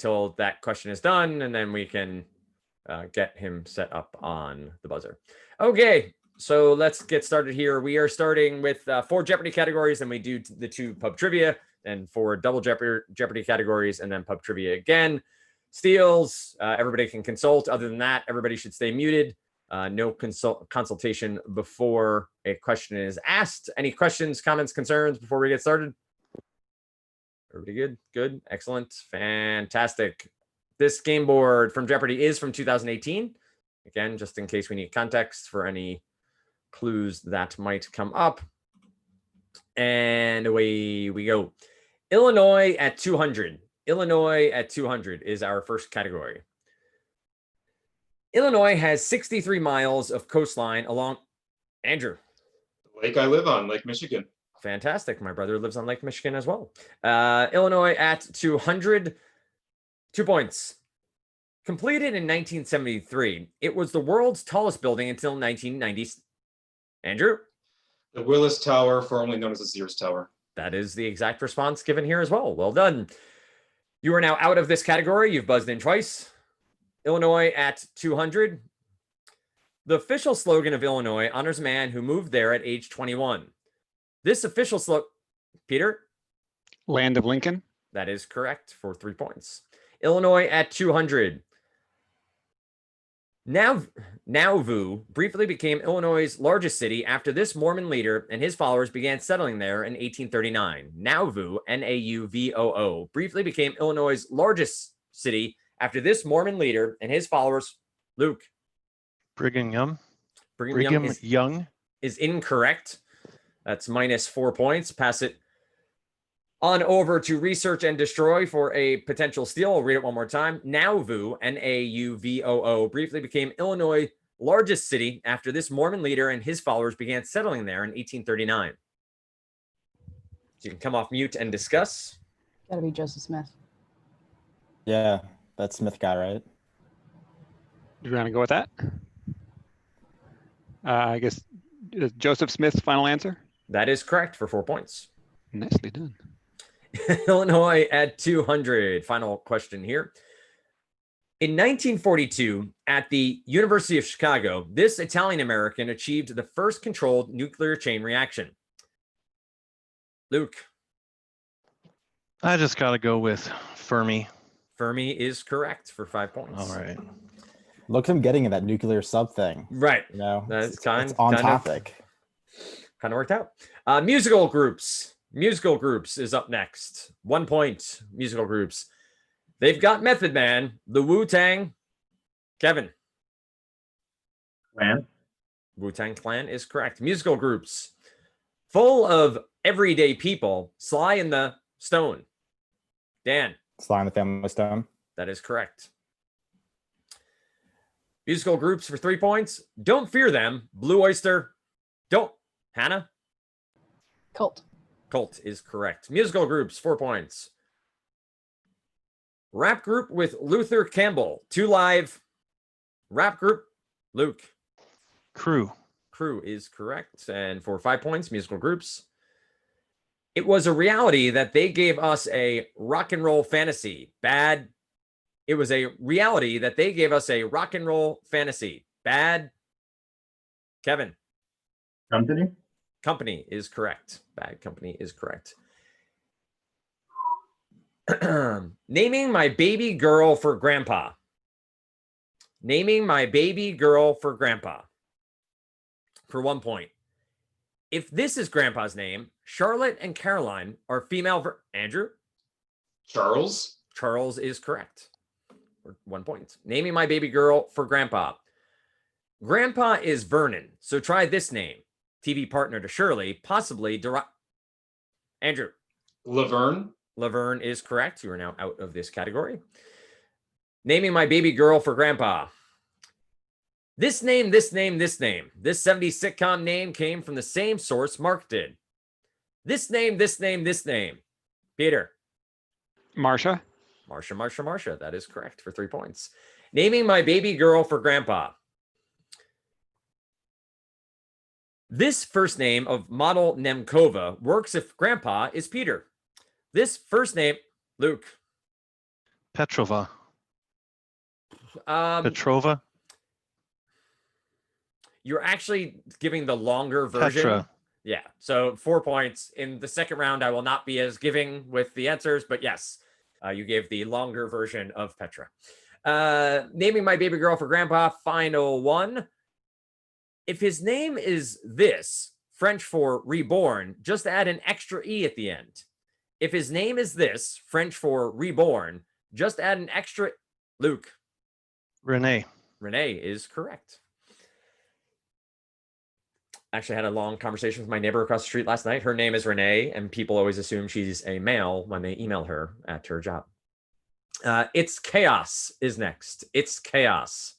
till that question is done, and then we can get him set up on the buzzer. Okay, so let's get started here. We are starting with 4 Jeopardy categories, and we do the 2 pub trivia, and 4 double Jeopardy categories, and then pub trivia again. Steals, everybody can consult. Other than that, everybody should stay muted. No consultation before a question is asked. Any questions, comments, concerns before we get started? Everybody good? Good. Excellent. Fantastic. This game board from Jeopardy is from 2018. Again, just in case we need context for any clues that might come up. And away we go. Illinois at 200. Illinois at 200 is our first category. Illinois has 63 miles of coastline along... Andrew. The lake I live on, Lake Michigan. Fantastic. My brother lives on Lake Michigan as well. Illinois at 200. 2 points. Completed in 1973. It was the world's tallest building until 1990. Andrew? The Willis Tower, formerly known as the Sears Tower. That is the exact response given here as well. Well done. You are now out of this category. You've buzzed in twice. Illinois at 200. The official slogan of Illinois honors a man who moved there at age 21. This official slogan, Peter? Land of Lincoln. That is correct for 3 points. Illinois at 200. Nauvoo briefly became Illinois' largest city after this Mormon leader and his followers began settling there in 1839. Nauvoo, N-A-U-V-O-O, briefly became Illinois' largest city after this Mormon leader and his followers. Luke. Brigham Young. Brigham Young is incorrect. That's minus 4 points. Pass it on over to research and destroy for a potential steal. I'll read it one more time. Nauvoo, N-A-U-V-O-O, briefly became Illinois' largest city after this Mormon leader and his followers began settling there in 1839. So you can come off mute and discuss. Gotta be Joseph Smith. Yeah, that's Smith guy, right? Do you want to go with that? I guess Joseph Smith's final answer? That is correct for 4 points. Nicely done. Illinois at 200. Final question here. In 1942, at the University of Chicago, this Italian-American achieved the first controlled nuclear chain reaction. Luke. I just got to go with Fermi. Fermi is correct for 5 points. All right. Look at him getting in that nuclear sub thing. Right. You know, That's it's on topic. Kind of worked out. Musical groups. Musical groups is up next. 1 point. Musical groups. They've got Method Man, the Wu-Tang. Kevin. Clan. Wu-Tang Clan is correct. Musical groups. Full of everyday people. Sly and the Stone. Dan. Sly and the Family Stone. That is correct. Musical groups for 3 points. Don't Fear Them. Blue Oyster. Don't. Hannah. Cult. Cult is correct. Musical groups, 4 points. Rap group with Luther Campbell. 2 Live. Rap group, Luke. Crew. Crew is correct. And for 5 points, musical groups. It was a reality that they gave us a rock and roll fantasy. Bad. It was a reality that they gave us a rock and roll fantasy. Bad. Kevin. Company. Company is correct. Bad Company is correct. Naming my baby girl for grandpa. Naming my baby girl for grandpa. For 1 point. If this is grandpa's name, Charlotte and Caroline are female. Andrew? Charles. Charles is correct. For 1 point. Naming my baby girl for grandpa. Grandpa is Vernon, so try this name. TV partner to Shirley, possibly Andrew. Laverne. Laverne is correct. You are now out of this category. Naming my baby girl for grandpa. This name, this name, this name. This 70s sitcom name came from the same source Mark did. This name, this name, this name. Peter. Marsha. Marsha. That is correct for 3 points. Naming my baby girl for grandpa. This first name of model Nemkova works if grandpa is Peter. This first name, Luke. Petrova. Um, Petrova. you're actually giving the longer version. Petra. Yeah. So 4 points. In the second round, I will not be as giving with the answers, but yes, you gave the longer version of Petra. Naming my baby girl for grandpa, final one. If his name is this, French for reborn, just add an extra E at the end. If his name is this, French for reborn, just add an extra. Luke. Renee. Renee is correct. Actually had a long conversation with my neighbor across the street last night. Her name is Renee, and people always assume she's a male when they email her at her job. It's chaos is next. It's chaos.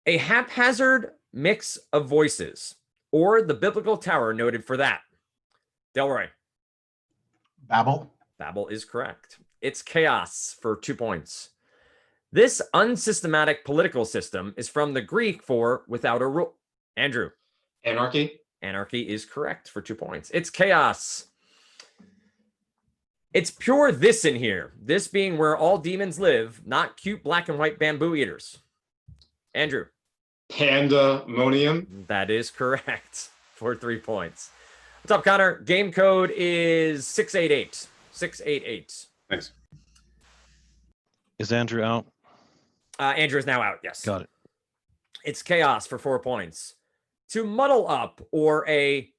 A haphazard mix of voices, or the biblical tower noted for that. Delroy. Babel. Babel is correct. It's chaos for 2 points. This unsystematic political system is from the Greek for without a rule. Andrew. Anarchy. Anarchy is correct for 2 points. It's chaos. It's pure this in here. This being where all demons live, not cute black and white bamboo eaters. Andrew. Pandemonium. That is correct for 3 points. What's up, Connor? Game code is 688. 688. Thanks. Is Andrew out? Andrew is now out. Yes. Got it. It's chaos for 4 points. To muddle up, or a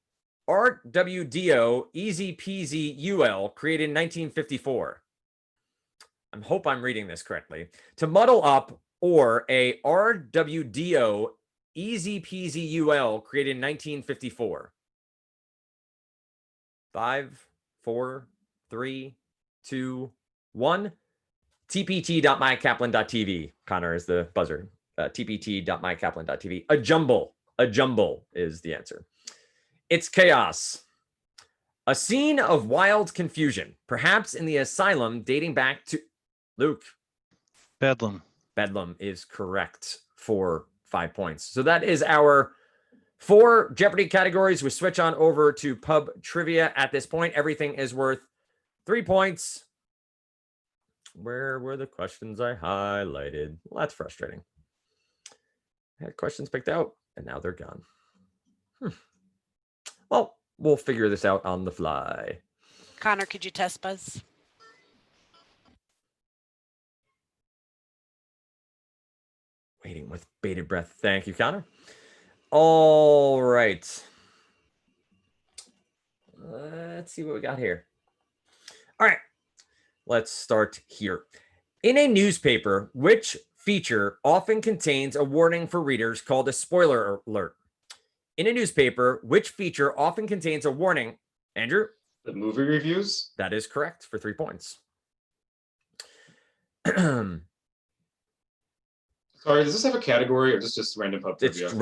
RWDO easy peasy UL created in 1954. I hope I'm reading this correctly. To muddle up, or a RWDO easy peasy UL created in 1954. 5, 4, 3, 2, 1. tpt.mykaplan.tv. Connor is the buzzer. tpt.mykaplan.tv. A jumble is the answer. It's chaos. A scene of wild confusion, perhaps in the asylum dating back to Luke. Bedlam. Bedlam is correct for 5 points. So that is our 4 Jeopardy categories. We switch on over to pub trivia at this point. Everything is worth 3 points. Where were the questions I highlighted? Well, that's frustrating. I had questions picked out, and now they're gone. Well, we'll figure this out on the fly. Connor, could you test buzz? Waiting with bated breath. Thank you, Connor. All right. Let's see what we got here. All right. Let's start here. In a newspaper, which feature often contains a warning for readers called a spoiler alert? In a newspaper, which feature often contains a warning? Andrew? The movie reviews. That is correct for 3 points. Sorry, does this have a category or is this just random pub It's trivia?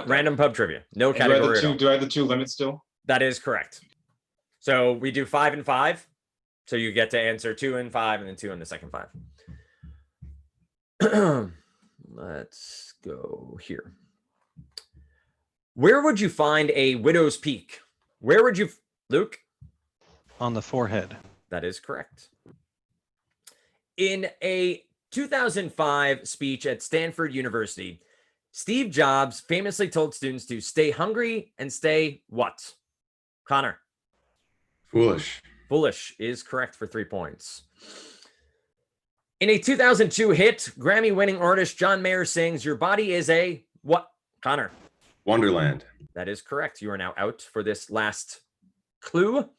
random pub trivia. No And do I have category the at all. two- do I have the 2 limits still? That is correct. So we do 5 and 5. So you get to answer 2 and 5 and then 2 in the second 5. Let's go here. Where would you find a widow's peak? Where would you, Luke? On the forehead. That is correct. In a 2005 speech at Stanford University, Steve Jobs famously told students to stay hungry and stay what? Connor. Foolish. Foolish is correct for 3 points. In a 2002 hit, Grammy-winning artist John Mayer sings, "Your body is a what?" Connor. Wonderland. That is correct. You are now out for this last clue.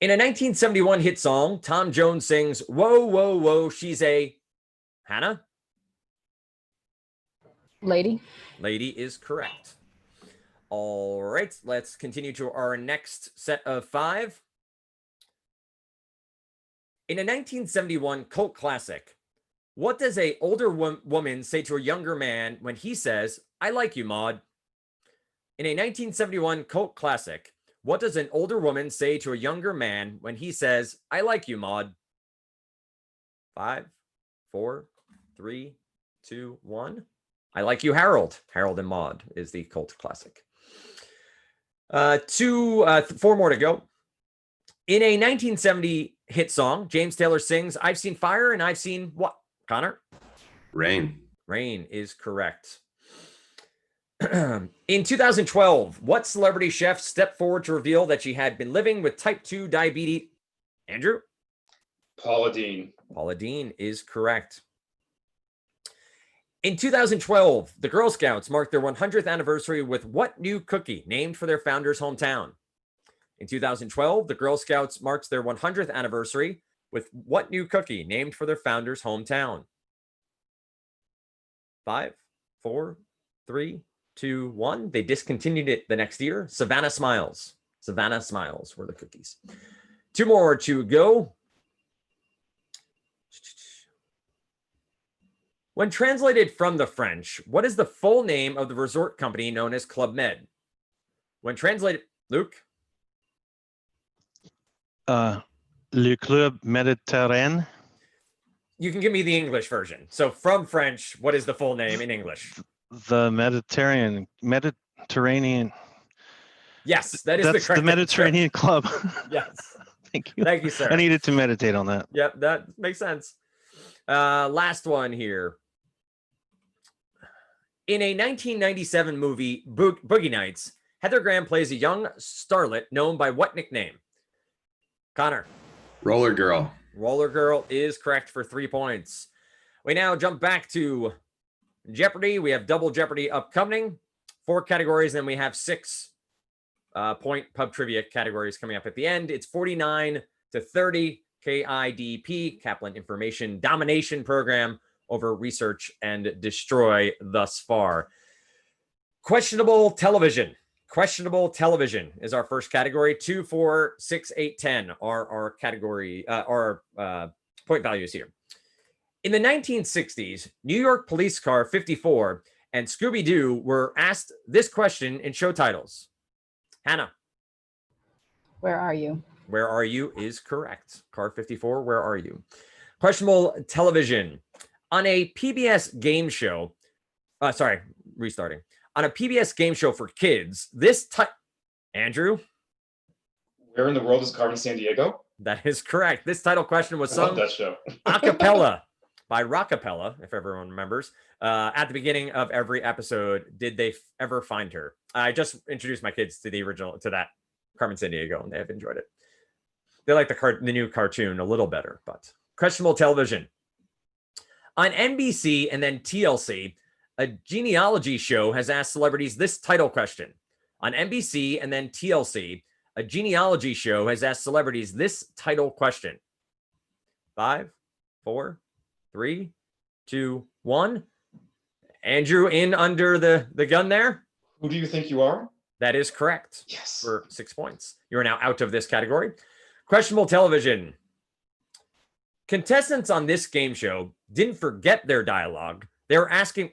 In a 1971 hit song, Tom Jones sings, "Whoa, whoa, whoa, she's a..." Hannah? Lady. Lady is correct. All right, let's continue to our next set of 5. In a 1971 cult classic, what does a older woman say to a younger man when he says, "I like you, Maud"? In a 1971 cult classic, what does an older woman say to a younger man when he says, "I like you, Maud"? 5, 4, 3, 2, 1. I like you, Harold. Harold and Maude is the cult classic. 4 more to go. In a 1970 hit song. James Taylor sings I've Seen Fire and I've Seen what? Connor? Rain. Rain is correct. In 2012, what celebrity chef stepped forward to reveal that she had been living with type 2 diabetes? Andrew? Paula Deen. Paula Deen is correct. In 2012, the Girl Scouts marked their 100th anniversary with what new cookie named for their founder's hometown? In 2012, the Girl Scouts marked their 100th anniversary with what new cookie named for their founder's hometown? 5, 4, 3, 2, 1. They discontinued it the next year. Savannah Smiles. Savannah Smiles were the cookies. 2 more to go. When translated from the French, what is the full name of the resort company known as Club Med? When translated, Luke? Le Club Méditerranée. You can give me the English version. So from French, what is the full name in English? The Mediterranean. Yes, that is That's the correct the Mediterranean Club. answer. Yes. Thank you. Thank you, sir. I needed to meditate on that. Yep, that makes sense. Last one here. In a 1997 movie, Boogie Nights, Heather Graham plays a young starlet known by what nickname? Connor. Roller Girl. Roller Girl is correct for 3 points. We now jump back to Jeopardy. We have double Jeopardy upcoming. 4 categories, and then we have 6 point pub trivia categories coming up at the end. It's 49 to 30 KIDP, Kaplan Information Domination Program, over research and destroy thus far. Questionable television. Questionable television is our first category. 2, 4, 6, 8, 10 are our category, point values here. In the 1960s, New York Police Car 54 and Scooby-Doo were asked this question in show titles. Hannah. Where are you? Where are you is correct. Car 54, where are you? Questionable television. On a PBS game show, restarting. On a PBS game show for kids, this Andrew? Where in the world is Carmen Sandiego? That is correct. This title question was I love sung that show. a cappella by Rockapella, if everyone remembers. At the beginning of every episode, did they ever find her? I just introduced my kids to the original, to that Carmen Sandiego, and they have enjoyed it. They like the new cartoon a little better, but questionable television. On NBC and then TLC, a genealogy show has asked celebrities this title question. On NBC and then TLC, a genealogy show has asked celebrities this title question. 5, 4, 3, 2, 1. Andrew in under the gun there. Who do you think you are? That is correct. Yes. For 6 points. You are now out of this category. Questionable television. Contestants on this game show didn't forget their dialogue. They were asking,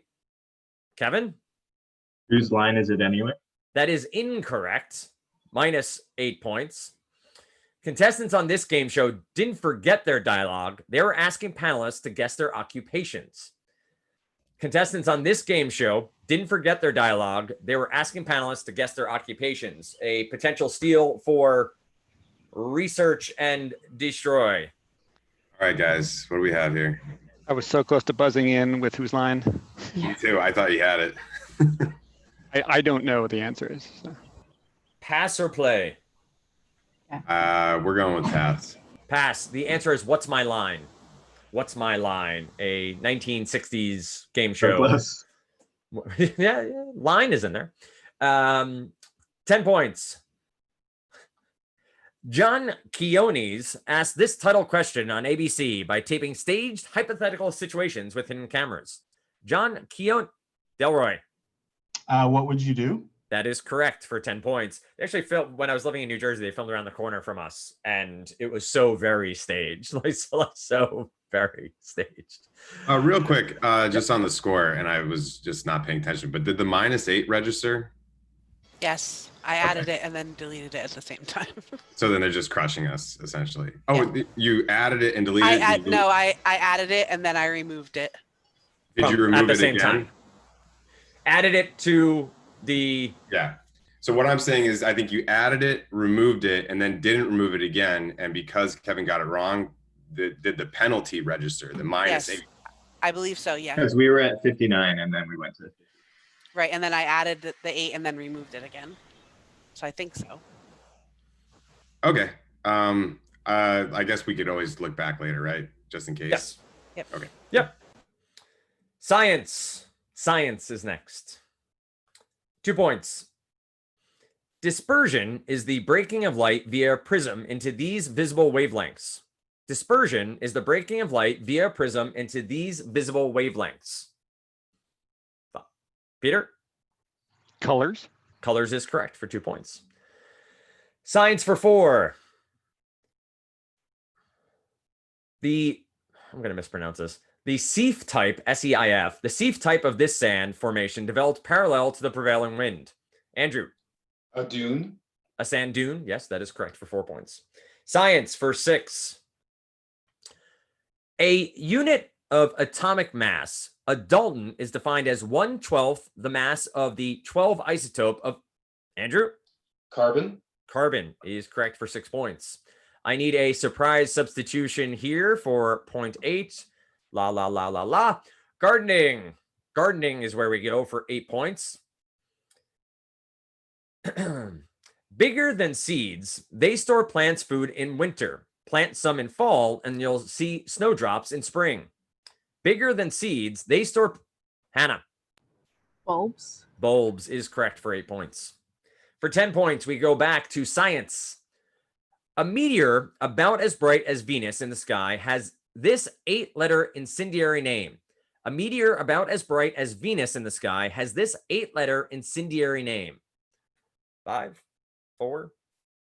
Kevin? Whose line is it anyway? That is incorrect. Minus 8 points. Contestants on this game show didn't forget their dialogue. They were asking panelists to guess their occupations. Contestants on this game show didn't forget their dialogue. They were asking panelists to guess their occupations. A potential steal for research and destroy. All right, guys, what do we have here? I was so close to buzzing in with whose line. Me too. I thought you had it. I don't know what the answer is. So. Pass or play? We're going with pass. Pass. The answer is what's my line? What's my line? A 1960s game show. yeah, line is in there. 10 points. John Quiones asked this title question on ABC by taping staged hypothetical situations with hidden cameras. John Quiones. Delroy. What would you do? That is correct for 10 points. They actually filmed, when I was living in New Jersey, they filmed around the corner from us, and it was so very staged. So very staged. Real quick, just on the score, and I was just not paying attention, but did the -8 register? Yes, I added it and then deleted it at the same time. So then they're just crushing us, essentially. Oh, Yeah. You added it and deleted it? No, I added it and then I removed it. Did you remove at the it same again? time? Added it to the... Yeah. So what I'm saying is I think you added it, removed it, and then didn't remove it again. And because Kevin got it wrong, did the penalty register, the minus Yes. 8? I believe so, yeah. Because we were at 59 and then we went to 50. Right, and then I added the 8 and then removed it again. So I think so. Okay. I guess we could always look back later, right? Just in case. Yes. Yep. Okay. Yep. Science. Science is next. 2 points. Dispersion is the breaking of light via a prism into these visible wavelengths. Dispersion is the breaking of light via a prism into these visible wavelengths. Peter? Colors. Colors is correct for 2 points. Science for 4. I'm going to mispronounce this. The Seif type, S-E-I-F, the Seif type of this sand formation developed parallel to the prevailing wind. Andrew? A dune. A sand dune. Yes, that is correct for 4 points. Science for 6. A unit of atomic mass, a Dalton, is defined as 1/12 the mass of the 12 isotope of Andrew? Carbon. Carbon is correct for 6 points. I need a surprise substitution here for 0.8. La, la, la, la, la. Gardening. Gardening is where we go for 8 points. Bigger than seeds, they store plants' food in winter. Plant some in fall, and you'll see snowdrops in spring. Bigger than seeds, they store... Hannah. Bulbs. Bulbs is correct for 8 points. For 10 points, we go back to science. A meteor about as bright as Venus in the sky has this 8-letter incendiary name. A meteor about as bright as Venus in the sky has this 8-letter incendiary name. 5, 4,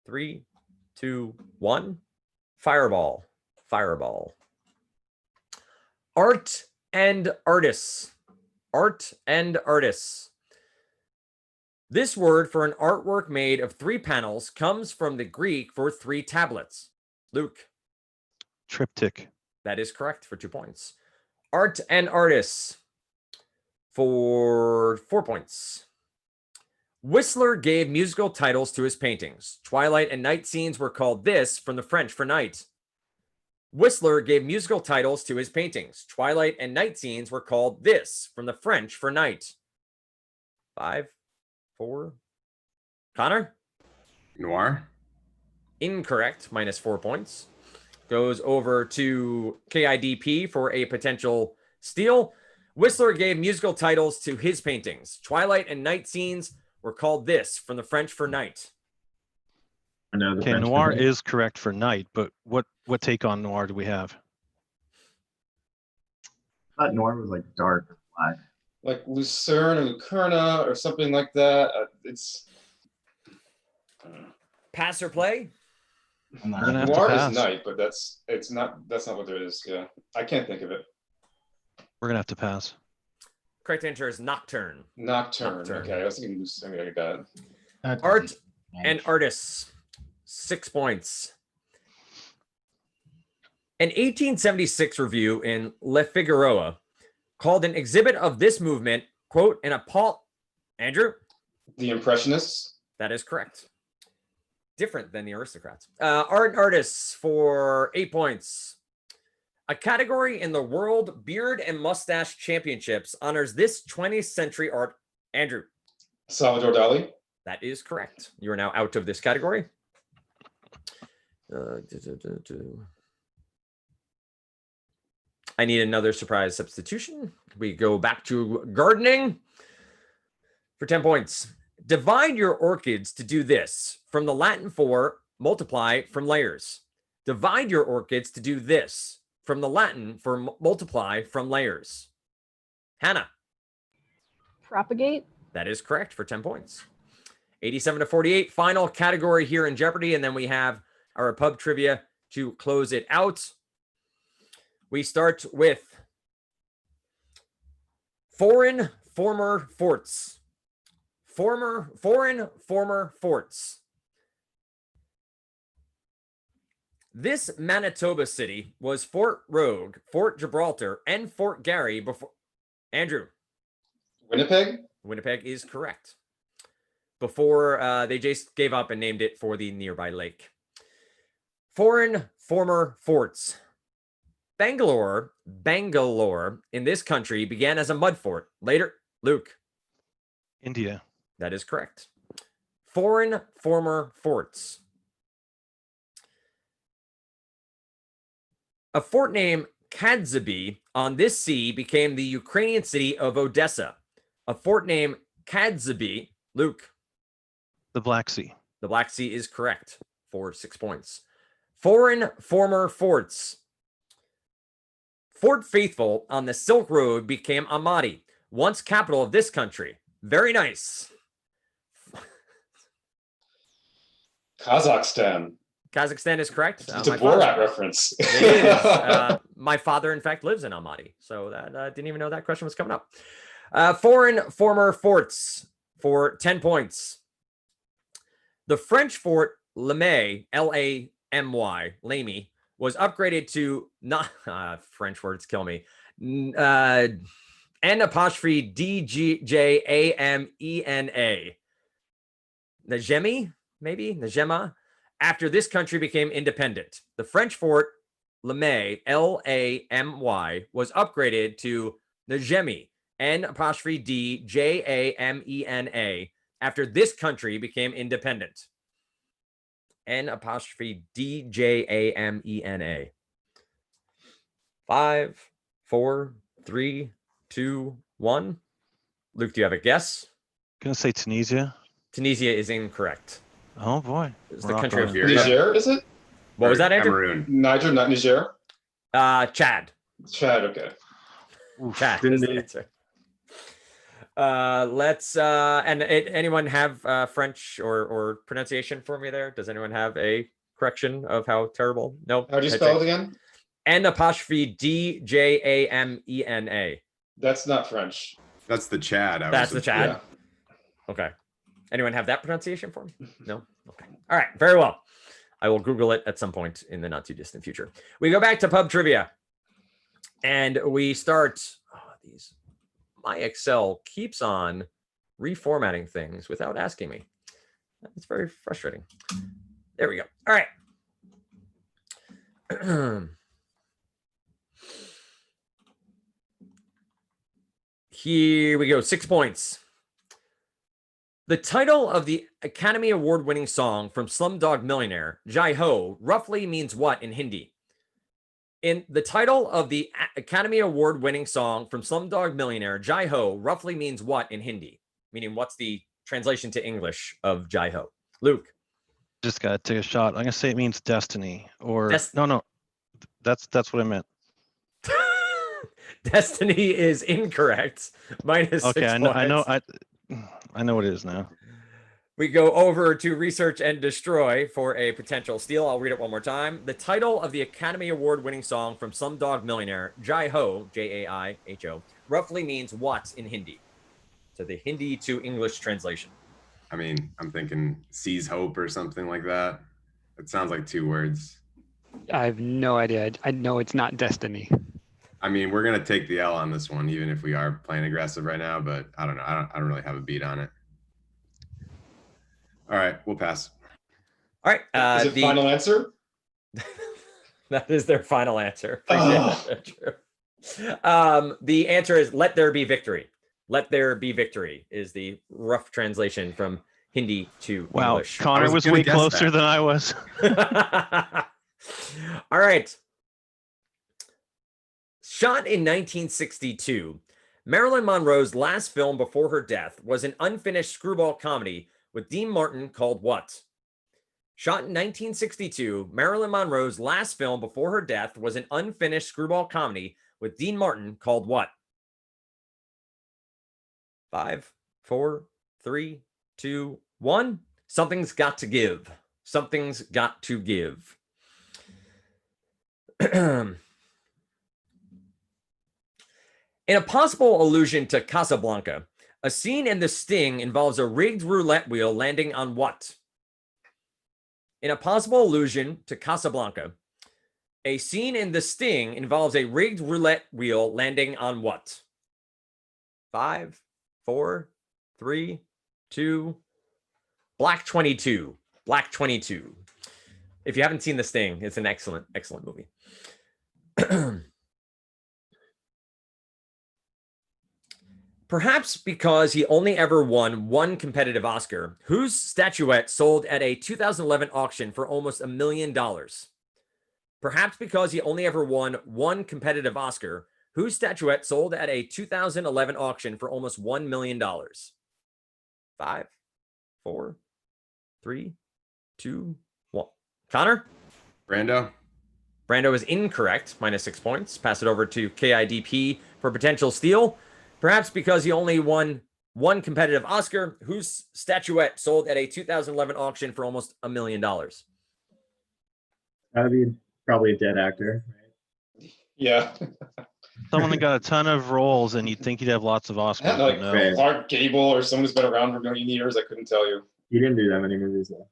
3, 2, 1. Fireball. Fireball. Art and artists. Art and artists. This word for an artwork made of 3 panels comes from the Greek for 3 tablets. Luke. Triptych. That is correct for 2 points. Art and artists for 4 points. Whistler gave musical titles to his paintings. Twilight and night scenes were called this from the French for night. Whistler gave musical titles to his paintings. Twilight and night scenes were called this from the French for night. 5, 4. Connor? Noir. Incorrect, minus 4 points. Goes over to KIDP for a potential steal. Whistler gave musical titles to his paintings. Twilight and night scenes were called this from the French for night. Okay, noir is correct for night, but what take on noir do we have? I thought noir was like dark or black. Like Lucerne or Lucerna or something like that. It's Pass or play? I'm not We're gonna have to noir pass. is night, but that's not what there is. Yeah, I can't think of it. We're gonna have to pass. Correct answer is nocturne. Nocturne. Nocturne. Okay, I was thinking Lucerne. I got it. That Art doesn't and match. artists. 6 points. An 1876 review in Le Figaro called an exhibit of this movement, quote, an appall... Andrew? The Impressionists. That is correct. Different than the aristocrats. Art and artists for 8 points. A category in the World Beard and Mustache Championships honors this 20th century art. Andrew? Salvador Dali. That is correct. You are now out of this category. I need another surprise substitution. We go back to gardening for 10 points. Divide your orchids to do this from the Latin for multiply from layers. Divide your orchids to do this from the Latin for multiply from layers. Hannah? Propagate. That is correct for 10 points. 87 to 48, final category here in Jeopardy, and then we have our pub trivia to close it out. We start with foreign former forts. Foreign former forts. This Manitoba city was Fort Rogue, Fort Gibraltar, and Fort Garry before. Andrew? Winnipeg. Winnipeg is correct. before they just gave up and named it for the nearby lake. Foreign former forts. Bangalore in this country began as a mud fort. Later, Luke. India. That is correct. Foreign former forts. A fort named Kadzybie on this sea became the Ukrainian city of Odessa. A fort named Kadzybie, Luke. The Black Sea. The Black Sea is correct for 6 points. Foreign former forts. Fort Faithful on the Silk Road became Almaty, once capital of this country. Very nice. Kazakhstan. Kazakhstan is correct. It's a Borat reference. It is. My father, in fact, lives in Almaty, so that didn't even know that question was coming up. Foreign former forts for 10 points. The French fort Lamay, L-A-M-Y, Lamy, was upgraded to not French words kill me. N apostrophe D-G-J-A-M-E-N-A. Najemi, maybe Najema. After this country became independent, the French fort Lamay, L-A-M-Y, was upgraded to Najemi, N apostrophe D-J-A-M-E-N-A, after this country became independent. N apostrophe D-J-A-M-E-N-A. 5, 4, 3, 2, 1. Luke, do you have a guess? Gonna say Tunisia. Tunisia is incorrect. Oh boy. It's the country of Niger, is it? What was that, Andrew? Cameroon. Niger, not Niger. Chad. Chad, okay. Chad is the answer. Let's anyone have French or pronunciation for me there? Does anyone have a correction of how terrible? No. How do you spell it again? N apostrophe D-J-A-M-E-N-A. That's not French. That's the Chad. That's the Chad. Yeah. Okay. Anyone have that pronunciation for me? No? Okay. All right. Very well. I will Google it at some point in the not too distant future. We go back to pub trivia. And we start my Excel keeps on reformatting things without asking me. It's very frustrating. There we go. All right. Here we go. 6 points. The title of the Academy Award-winning song from Slumdog Millionaire, Jai Ho, roughly means what in Hindi? In the title of the Academy Award-winning song from Slumdog Millionaire, Jai Ho, roughly means what in Hindi? Meaning, what's the translation to English of Jai Ho? Luke. Just gotta take a shot. I'm gonna say it means destiny, or no. That's what I meant. Destiny is incorrect. Minus okay, 6 points. I know what it is now. We go over to research and destroy for a potential steal. I'll read it one more time. The title of the Academy Award-winning song from Slumdog Millionaire, Jai Ho, J-A-I-H-O, roughly means what in Hindi? So the Hindi to English translation. I mean, I'm thinking Sees Hope or something like that. It sounds like 2 words. I have no idea. I know it's not destiny. I mean, we're gonna take the L on this one, even if we are playing aggressive right now. But I don't know. I don't really have a beat on it. All right, we'll pass. All right. Is it final answer? That is their final answer. Oh. The answer is "Let there be victory." Let there be victory is the rough translation from Hindi to English. Wow, Connor was way closer than I was. All right. Shot in 1962, Marilyn Monroe's last film before her death was an unfinished screwball comedy with Dean Martin called what? Shot in 1962, Marilyn Monroe's last film before her death was an unfinished screwball comedy with Dean Martin called what? 5, 4, 3, 2, 1. Something's got to give. Something's got to give. In a possible allusion to Casablanca, a scene in The Sting involves a rigged roulette wheel landing on what? In a possible allusion to Casablanca, a scene in The Sting involves a rigged roulette wheel landing on what? 5, 4, 3, 2, Black 22. Black 22. If you haven't seen this thing, it's an excellent, excellent movie. Perhaps because he only ever won one competitive Oscar, whose statuette sold at a 2011 auction for almost $1 million. Perhaps because he only ever won one competitive Oscar, whose statuette sold at a 2011 auction for almost $1 million. 5, 4, 3, 2, 1. Connor? Brando. Brando is incorrect, minus 6 points. Pass it over to KIDP for potential steal. Perhaps because he only won one competitive Oscar, whose statuette sold at a 2011 auction for almost $1 million. That'd be probably a dead actor. Yeah. Someone that got a ton of roles, and you'd think he'd have lots of Oscars, Yeah, like but no. Clark Gable or someone who's been around for a million years. I couldn't tell you. He didn't do that many movies though.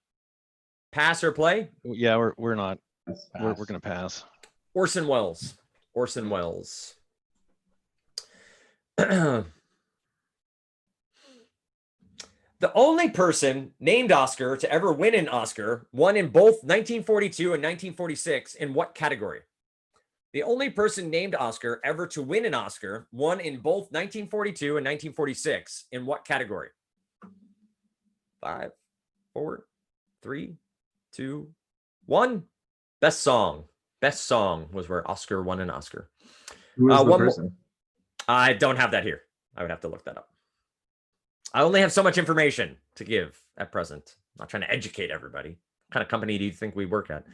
Pass or play? Yeah, we're not. That's We're fast. gonna pass. Orson Welles. Orson Welles. The only person named Oscar to ever win an Oscar won in both 1942 and 1946 in what category? The only person named Oscar ever to win an Oscar won in both 1942 and 1946 in what category? 5, 4, 3, 2, 1. Best song. Best song was where Oscar won an Oscar. Who was the one person? I don't have that here. I would have to look that up. I only have so much information to give at present. I'm not trying to educate everybody. What kind of company do you think we work at?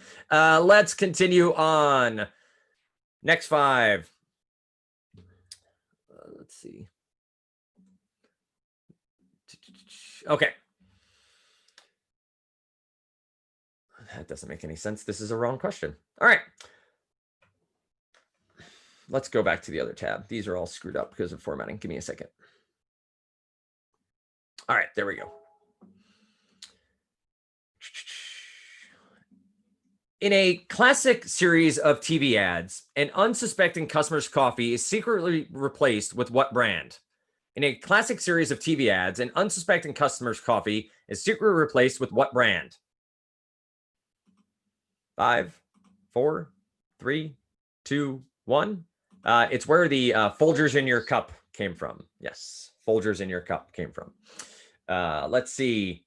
Let's continue on. Next 5. Let's see. Okay. That doesn't make any sense. This is a wrong question. All right. Let's go back to the other tab. These are all screwed up because of formatting. Give me a second. All right, there we go. In a classic series of TV ads, an unsuspecting customer's coffee is secretly replaced with what brand? In a classic series of TV ads, an unsuspecting customer's coffee is secretly replaced with what brand? 5, 4, 3, 2, 1. It's where the Folgers in your cup came from. Yes, Folgers in your cup came from. Let's see.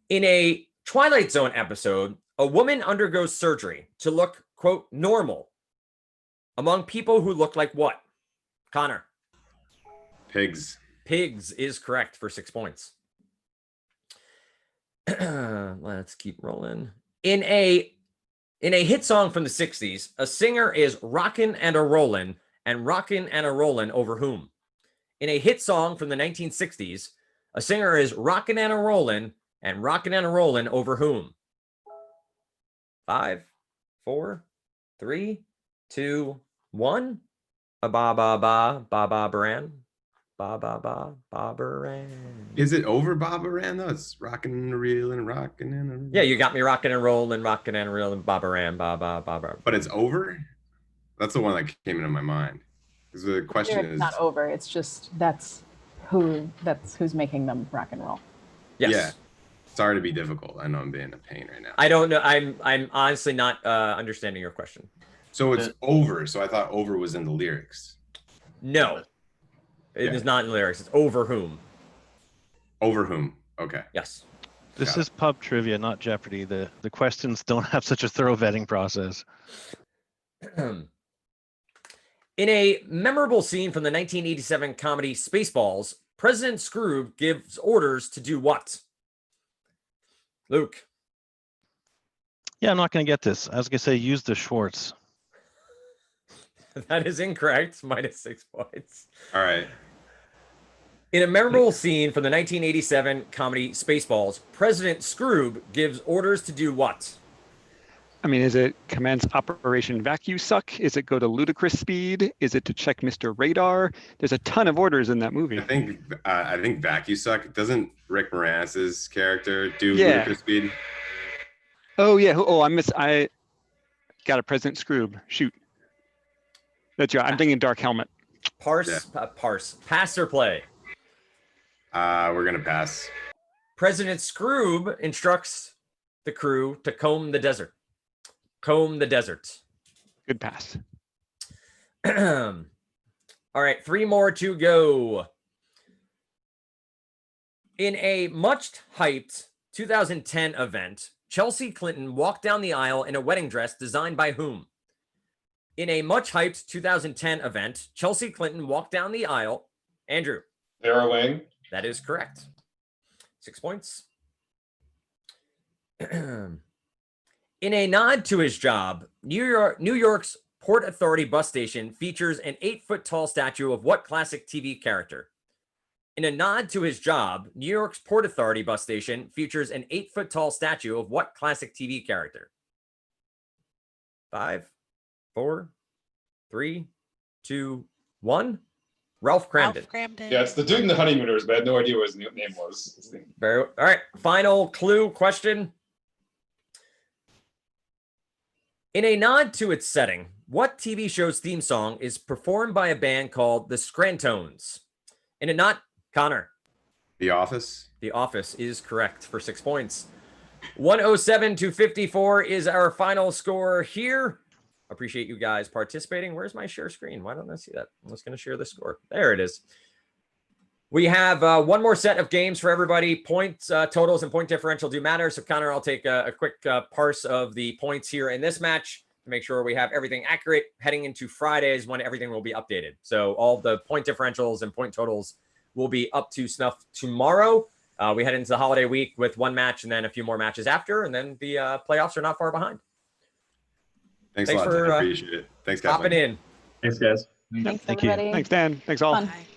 In a Twilight Zone episode, a woman undergoes surgery to look, quote, normal among people who look like what? Connor. Pigs. Pigs is correct for 6 points. Let's keep rolling. In a hit song from the 60s, a singer is rockin' and a rollin' over whom? In a hit song from the 1960s, a singer is rockin' and a rollin' over whom? 5, 4, 3, 2, 1. A ba ba ba ba ba baran. Ba ba ba ba baran. Is it over Bob Moran though? It's rocking and reeling, rocking and Yeah, you got me rockin' and rollin', ba ba ran, ba ba ba ba. But it's over. That's the one that came into my mind. Because the question It's is not over. It's just that's who's making them rock and roll. Yes. Yeah. Sorry to be difficult. I know I'm being a pain right now. I don't know. I'm honestly not understanding your question. So it's over. So I thought over was in the lyrics. No, it is not in lyrics. It's over whom. Over whom? Okay. Yes. This is pub trivia, not Jeopardy. The questions don't have such a thorough vetting process. In a memorable scene from the 1987 comedy Spaceballs, President Scrooge gives orders to do what? Luke. Yeah, I'm not going to get this. I was going to say use the Schwartz. That is incorrect. Minus 6 points. All right. In a memorable scene from the 1987 comedy Spaceballs, President Scrooge gives orders to do what? I mean, is it commence Operation Vacuum Suck? Is it go to ludicrous speed? Is it to check Mr. Radar? There's a ton of orders in that movie. I think Vacuum Suck. Doesn't Rick Moranis' character do Yeah. ludicrous speed? Oh yeah. Oh, I got a President Scrooge. Shoot. That's right. I'm thinking Dark Helmet. Parse. Pass or play? We're gonna pass. President Scroob instructs the crew to comb the desert. Comb the desert. Good pass. All right, 3 more to go. In a much hyped 2010 event, Chelsea Clinton walked down the aisle in a wedding dress designed by whom? In a much hyped 2010 event, Chelsea Clinton walked down the aisle. Andrew. Vera Wang. That is correct. 6 points. In a nod to his job, New York's Port Authority bus station features an 8-foot-tall statue of what classic TV character? In a nod to his job, New York's Port Authority bus station features an 8-foot-tall statue of what classic TV character? 5, 4, 3, 2, 1. Ralph Cramden. Ralph Cramden. Yeah, it's the dude in the Honeymooners, but I had no idea what his name was. Very all right. Final clue question. In a nod to its setting, what TV show's theme song is performed by a band called the Scrantones? In a nod, Connor. The Office. The Office is correct for 6 points. 107 to 54 is our final score here. Appreciate you guys participating. Where's my share screen? Why don't I see that? I'm just going to share the score. There it is. We have one more set of games for everybody. Points, totals, and point differential do matter. So, Connor, I'll take a quick parse of the points here in this match to make sure we have everything accurate heading into Fridays when everything will be updated. So all the point differentials and point totals will be up to snuff tomorrow. We head into the holiday week with one match and then a few more matches after, and then the playoffs are not far behind. Thanks a lot. For I appreciate it. Thanks, hopping Kathleen. in. Thanks, guys. Thanks, Thank you. everybody. Thanks, Dan. Thanks all. Fun. Bye.